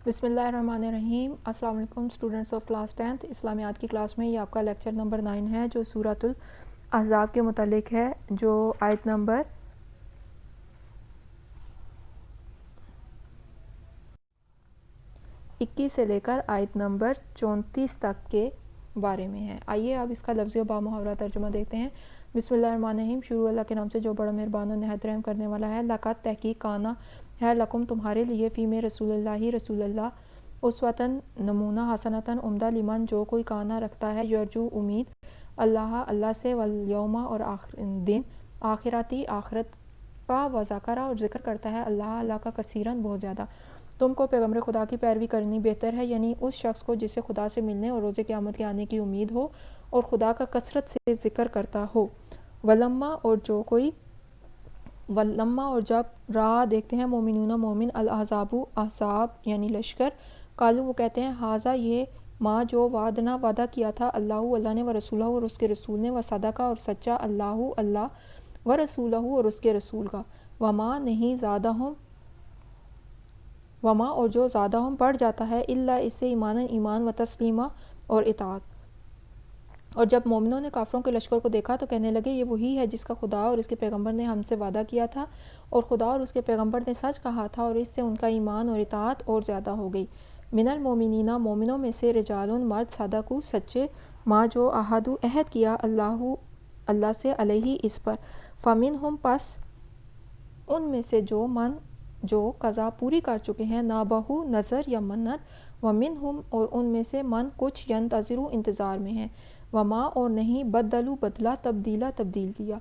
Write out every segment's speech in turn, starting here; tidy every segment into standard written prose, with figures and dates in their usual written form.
بسم اللہ الرحمن الرحیم۔ السلام علیکم اسٹوڈنٹس آف کلاس 10th اسلامیات کی کلاس میں یہ آپ کا لیکچر نمبر 9 ہے جو سورۃ الاحزاب کے متعلق ہے، جو آیت نمبر 21 سے لے کر آیت نمبر 34 تک کے بارے میں ہے۔ آئیے اب اس کا لفظی و بامحاورہ ترجمہ دیکھتے ہیں۔ بسم اللہ الرحمن الرحیم، شروع اللہ کے نام سے جو بڑا مہربان اور نہایت رحم کرنے والا ہے۔ لقد تحقیق کانا ہے لکم تمہارے لیے فی میں رسول اللہ اسوۃً نمونہ حسنۃً عمدہ لمن جو کوئی کانا رکھتا ہے یرجو امید اللہ سے والیوم اور دن آخرتی آخرت کا وذکر اور ذکر کرتا ہے اللہ کا کثیراً بہت زیادہ۔ تم کو پیغمبر خدا کی پیروی کرنی بہتر ہے، یعنی اس شخص کو جسے خدا سے ملنے اور روز قیامت کے آنے کی امید ہو اور خدا کا کثرت سے ذکر کرتا ہو۔ ولما اور جب را دیکھتے ہیں مومنون مومن الاحزاب احزاب یعنی لشکر، قالو وہ کہتے ہیں ھذا یہ ما جو وعدنا وعدہ کیا تھا اللہ نے و رسولہ اور اس کے رسول نے و صدقہ اور سچا اللہ و رسولہ اور اس کے رسول کا وما نہیں زادہم وما اور جو زادہم بڑھ جاتا ہے الا اس سے ایمان و تسلیمہ اور اطاعت۔ اور جب مومنوں نے کافروں کے لشکر کو دیکھا تو کہنے لگے یہ وہی ہے جس کا خدا اور اس کے پیغمبر نے ہم سے وعدہ کیا تھا، اور خدا اور اس کے پیغمبر نے سچ کہا تھا، اور اس سے ان کا ایمان اور اطاعت اور زیادہ ہو گئی۔ من المومنین مومنوں میں سے رجال مرد صدقوا سچے ما جو عہدوا عہد کیا اللہ سے علیہ اس پر، فمنہم پس ان میں سے جو قضا پوری کر چکے ہیں نابہو نظر یا منت، ومنہم اور ان میں سے من کچھ ینتظر انتظار میں ہیں، وما اور نہیں بدلوا بدلا تبدیل کیا۔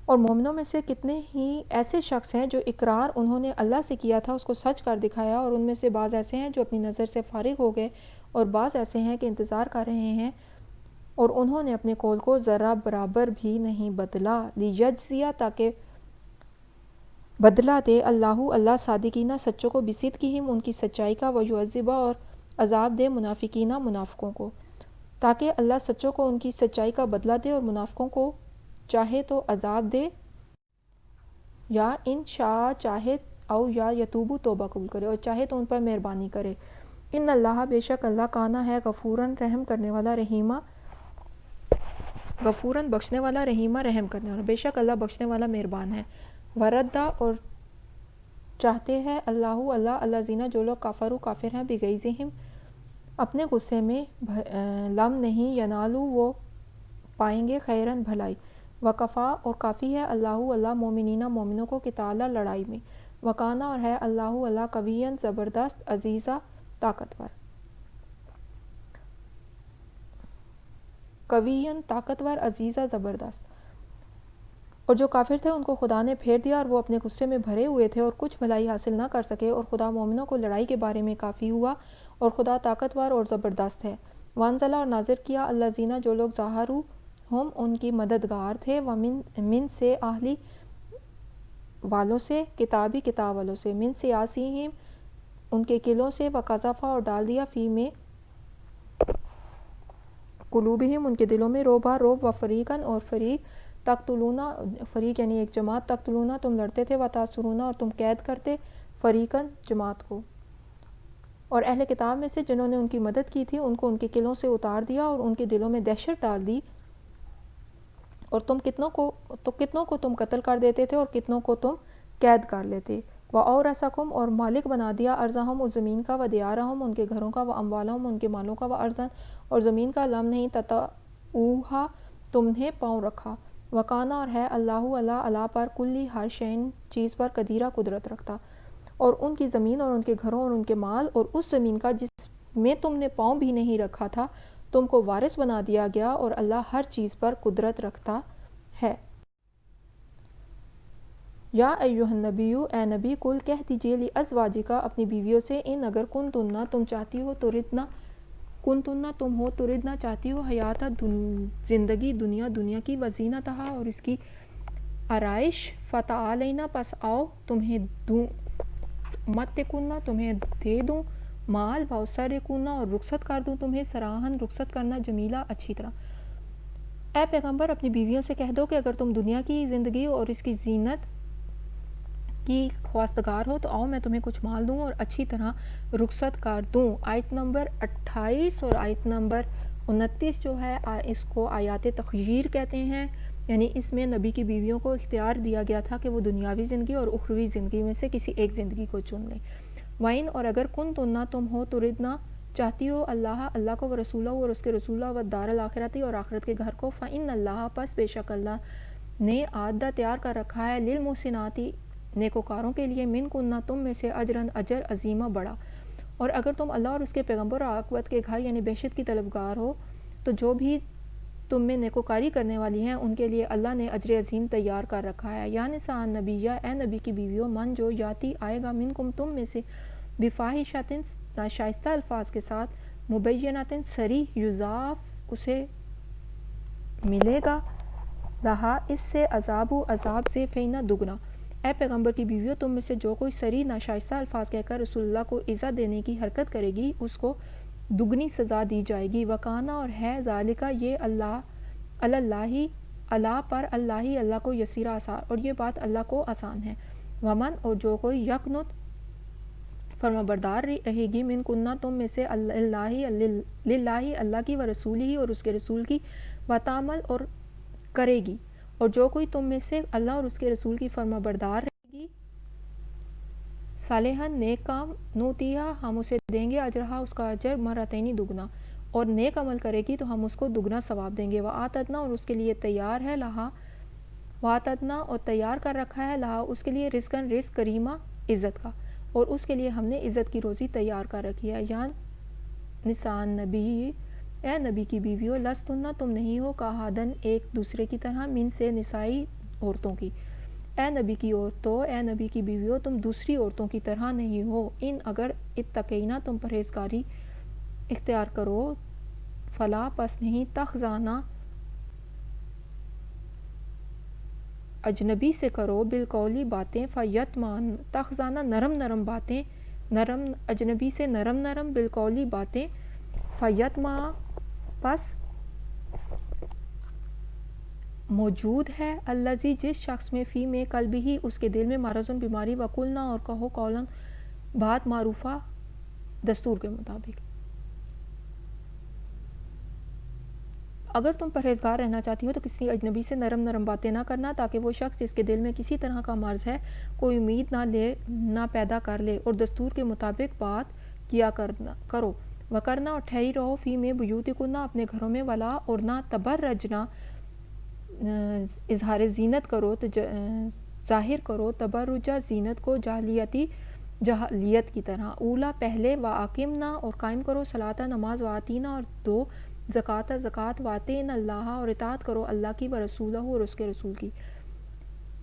اور مومنوں میں سے کتنے ہی ایسے شخص ہیں جو اقرار انہوں نے اللہ سے کیا تھا اس کو سچ کر دکھایا، اور ان میں سے بعض ایسے ہیں جو اپنی نظر سے فارغ ہو گئے اور بعض ایسے ہیں کہ انتظار کر رہے ہیں، اور انہوں نے اپنے قول کو ذرہ برابر بھی نہیں بدلا، لیجزیہ تاکہ بدلہ دے اللہ صادقین سچوں کو بصدقہم ان کی سچائی کا، ویعذب اور عذاب دے منافقین منافقوں کو، تاکہ اللہ سچوں کو ان کی سچائی کا بدلہ دے اور منافقوں کو چاہے تو عذاب دے، یا ان شاء چاہے او یا یتوبو توبہ قبول کرے اور چاہے تو ان پر مہربانی کرے۔ ان اللہ بے شک اللہ کانا ہے غفوراً رحم کرنے والا رحیمہ غفوراً بخشنے والا رحیمہ رحم کرنے والا، بے شک اللہ بخشنے والا مہربان ہے۔ وردہ اور چاہتے ہیں اللہ الذین جو لوگ کافر ہیں بغیظہم اپنے غصے میں، لم نہیں ینالو وہ پائیں گے خیراً بھلائی، وکفا اور کافی ہے اللہ مومنین مومنوں کو قتالا لڑائی میں، وکانا اور ہے اللہ قویًا زبردست عزیزا طاقتور عزیزا زبردست۔ اور جو کافر تھے ان کو خدا نے پھیر دیا اور وہ اپنے غصے میں بھرے ہوئے تھے اور کچھ بھلائی حاصل نہ کر سکے، اور خدا مومنوں کو لڑائی کے بارے میں کافی ہوا اور خدا طاقتور اور زبردست ہے۔ وانزل اور نازل کیا الذین جو لوگ ظاہروہم ان کی مددگار تھے، من سے اہلی والوں سے کتاب والوں سے، من سیاسیہم ان کے قلعوں سے، وقذف اور ڈال دیا فی میں قلوبہم ان کے دلوں میں روبا وفریقاً اور فریق تقتلون فریق یعنی ایک جماعت، تقتلون تم لڑتے تھے، وتاسرون اور تم قید کرتے، فریقاً جماعت کو۔ اور اہل کتاب میں سے جنہوں نے ان کی مدد کی تھی ان کو ان کے قلعوں سے اتار دیا اور ان کے دلوں میں دہشت ڈال دی، اور کتنوں کو تم قتل کر دیتے تھے اور کتنوں کو تم قید کر لیتے۔ وَأَوْرَثَكُمْ اور مالک بنا دیا ارضہم اس زمین کا، وَدِيَارَهُمْ ان کے گھروں کا، وَأَمْوَالَهُمْ ان کے مالوں کا، وَأَرْضًا اور زمین کا، لم نہیں تطئوها تم نے پاؤں رکھا، وَكَانَ اور ہے اللہ پر کلی ہر شیء چیز پر قدیرہ قدرت رکھتا۔ اور ان کی زمین اور ان کے گھروں اور ان کے مال اور اس زمین کا جس میں تم نے پاؤں بھی نہیں رکھا تھا تم کو وارث بنا دیا گیا، اور اللہ ہر چیز پر قدرت رکھتا ہے۔ یا ایھا النبی اے نبی کل کہہ دیجئے لازواجک اپنی بیویوں سے، ان اگر کنتن تم چاہتی ہو تم ہو تردنا چاہتی ہو حیات زندگی دنیا کی، وزینتہا اور اس کی آرائش، فتعالینا پس آؤ تمہیں دوں امتعکن تمہیں دے دوں مال، واسرحکن اور رخصت کر دوں تمہیں سراحاً رخصت کرنا جمیلہ اچھی طرح۔ اے پیغمبر اپنی بیویوں سے کہہ دو کہ اگر تم دنیا کی زندگی اور اس کی زینت کی خواستگار ہو تو آؤ میں تمہیں کچھ مال دوں اور اچھی طرح رخصت کر دوں۔ آیت نمبر 28 اور آیت نمبر 29 جو ہے اس کو آیات تخییر کہتے ہیں، یعنی اس میں نبی کی بیویوں کو اختیار دیا گیا تھا کہ وہ دنیاوی زندگی اور اخروی زندگی میں سے کسی ایک زندگی کو چن لیں۔ وَإِنْ اور اگر کن تننا تم ہو تردنا چاہتی ہو اللہ کو و رسولہ اور اس کے رسولہ و دار الاخرتی اور آخرت کے گھر کو، فَإِنَّ اللَّهَ پس بے شک اللہ نے عادہ تیار کر رکھا ہے للمحسناتی نیکوکاروں کے لیے من کننا تم میں سے اجرن اجر عظیمہ بڑا۔ اور اگر تم اللہ اور اس کے پیغمبر اور عاقبت کے گھر یعنی بہشت کی طلبگار ہو تو جو بھی تم میں نیکوکاری کرنے والی ہیں ان کے لیے اللہ نے اجر عظیم تیار کر رکھا ہے۔ یا نساء النبی اے نبی کی بیویوں من جو یاتی آئے گا منکم تم میں سے بفاحشۃ ناشائستہ الفاظ کے ساتھ مبینۃ صریح یضاعف اسے ملے گا لہا اس سے عذاب سے فینا دگنا۔ اے پیغمبر کی بیویوں تم میں سے جو کوئی صریح ناشائستہ الفاظ کہہ کر رسول اللہ کو ایذا دینے کی حرکت کرے گی اس کو دگنی سزا دی جائے گی۔ وکانا اور ہے ذالکہ یہ اللہ پر اللہ کو یسیرا آسان، اور یہ بات اللہ کو آسان ہے۔ ومن اور جو کوئی یقنت فرما بردار رہے گی من کننا تم میں سے للہ اللہ کی و رسول ہی اور اس کے رسول کی و تعمل اور کرے گی، اور جو کوئی تم میں سے اللہ اور اس کے رسول کی فرما بردار رہے گی صالحاً نیک کام نوتیہا ہم اسے دیں گے اجرہا اس کا اجر مرتین دگنا، اور نیک عمل کرے گی تو ہم اس کو دگنا ثواب دیں گے۔ وآتدنا اور اس کے لیے تیار ہے لہا وآتدنا اور تیار کر رکھا ہے لہا اس کے لیے رزقاً رزق کریمہ عزت کا، اور اس کے لیے ہم نے عزت کی روزی تیار کر رکھی ہے۔ یا نساء النبی اے نبی کی بیویوں لستن تم نہیں ہو کاہدن ایک دوسرے کی طرح من سے نسائی عورتوں کی، اے نبی کی عورتوں اے نبی کی بیویوں تم دوسری عورتوں کی طرح نہیں ہو، ان اگر اتقینا تم پرہیزگاری اختیار کرو فلا پس نہیں تخزانہ اجنبی سے کرو بالقولی باتیں فیتمان تخزانہ نرم باتیں اجنبی سے نرم بالقولی باتیں فیتما پس موجود ہے الذی جس شخص میں فی میں قلبی ہی اس کے دل میں مرض بیماری وقلنا اور کہو قولاً بات معروفہ دستور کے مطابق۔ اگر تم پرہیزگار رہنا چاہتی ہو تو کسی اجنبی سے نرم باتیں نہ کرنا تاکہ وہ شخص جس کے دل میں کسی طرح کا مرض ہے کوئی امید نہ پیدا کر لے، اور دستور کے مطابق بات کیا کرو۔ وکرنا اور ٹھہری رہو فی میں بیوتکن اپنے گھروں میں ولا اور نہ تبرجنا اظہار زینت کرو ظاہر کرو تبرج زینت کو جاہلیت کی طرح۔ اولا پہلے واقمنا اور قائم کرو صلاۃ نماز واتینا اور دو زکوٰۃ واتین اللہ اور اطاعت کرو اللہ کی و رسولہ اور اس کے رسول کی،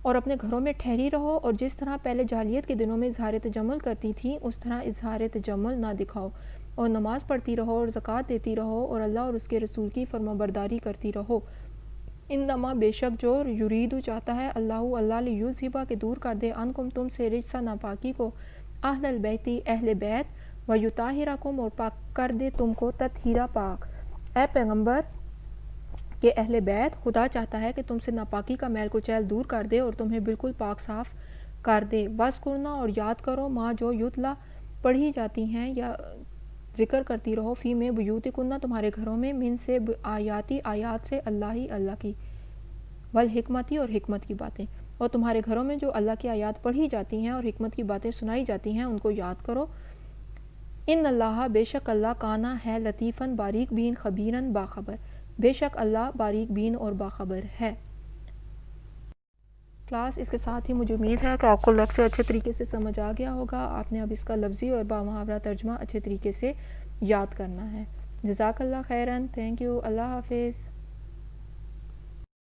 اور اپنے گھروں میں ٹھہری رہو اور جس طرح پہلے جاہلیت کے دنوں میں اظہار تجمل کرتی تھی اس طرح اظہار تجمل نہ دکھاؤ، اور نماز پڑھتی رہو اور زکوٰۃ دیتی رہو اور اللہ اور اس کے رسول کی فرمانبرداری کرتی رہو۔ انما بے شک جو یرید چاہتا ہے اللہ لیذھب کہ دور کر دے عنکم تم سے رجس ناپاکی کو اہل البیت اہل بیت ویطہرکم اور پاک کر دے تم کو تطہیرا پاک۔ اے پیغمبر کے اہل بیت خدا چاہتا ہے کہ تم سے ناپاکی کا میل کچیل دور کر دے اور تمہیں بالکل پاک صاف کر دے۔ وذکرنا اور یاد کرو ماں جو یتلا پڑھی جاتی ہیں یا ذکر کرتی رہو فی میں بیوتکن تمہارے گھروں میں من سے آیات سے اللہ کی والحکمتی اور حکمت کی باتیں، اور تمہارے گھروں میں جو اللہ کی آیات پڑھی جاتی ہیں اور حکمت کی باتیں سنائی جاتی ہیں ان کو یاد کرو۔ ان اللہ بے شک اللہ کانا ہے لطیفاً باریک بین خبیراً باخبر، بے شک اللہ باریک بین اور باخبر ہے۔ کلاس اس کے ساتھ ہی مجھے امید ہے کہ آپ کو لیکچر اچھے طریقے سے سمجھ آ گیا ہوگا۔ آپ نے اب اس کا لفظی اور بامحاورہ ترجمہ اچھے طریقے سے یاد کرنا ہے۔ جزاک اللہ خیراً، تھینک یو، اللہ حافظ۔